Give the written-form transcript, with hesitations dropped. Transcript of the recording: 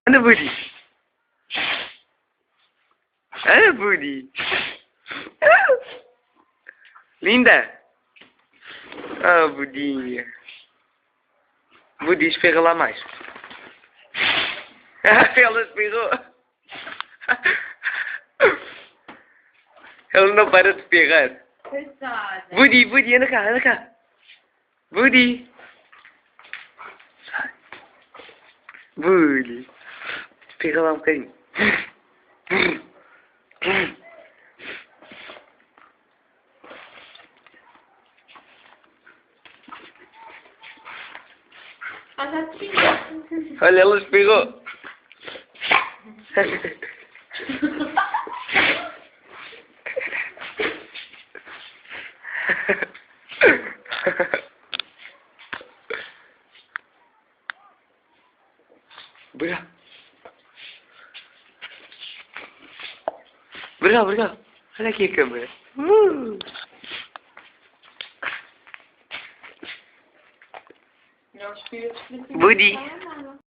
Anda, Budi. Anda, Budi. Linda. Ah, Budinha. Budi, espirra lá mais. Ela espirrou. Ele não para de espirrar. Coitada. Budi, Budi, anda cá, anda cá. Budi. Sai. Budi. Espirra lá um bocadinho. Ah, já te fiz. Olha, ela espirrou. Obrigado. Obrigado, obrigado. Olha aqui a câmera. Não, os filhos. Budi.